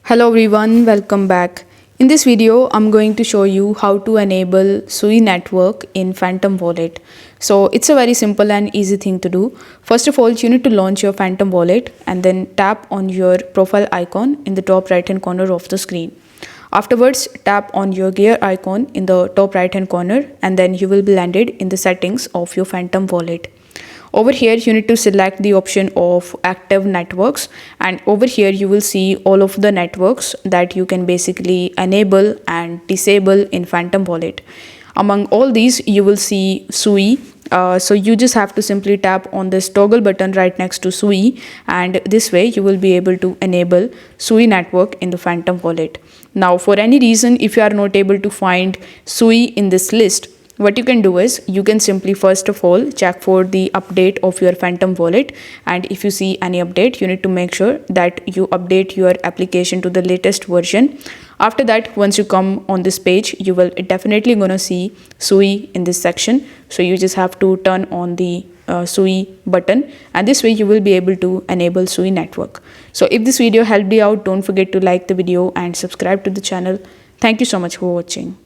Hello everyone, welcome back. In this video, I'm going to show you how to enable SUI network in Phantom Wallet. So it's a very simple and easy thing to do. First of all, you need to launch your Phantom Wallet and then tap on your profile icon in the top right hand corner of the screen. Afterwards, tap on your gear icon in the top right hand corner and then you will be landed in the settings of your Phantom Wallet. Over here, you need to select the option of active networks, and over here you will see all of the networks that you can basically enable and disable in Phantom Wallet. Among all these, you will see SUI. So you just have to simply tap on this toggle button right next to SUI, and this way you will be able to enable SUI network in the Phantom Wallet. Now, for any reason, if you are not able to find SUI in this list, what you can do is you can simply first of all check for the update of your Phantom Wallet, and if you see any update, you need to make sure that you update your application to the latest version. After that, once you come on this page, you will definitely gonna see SUI in this section. So you just have to turn on the SUI button, and this way you will be able to enable SUI network. So if this video helped you out, don't forget to like the video and subscribe to the channel. Thank you so much for watching.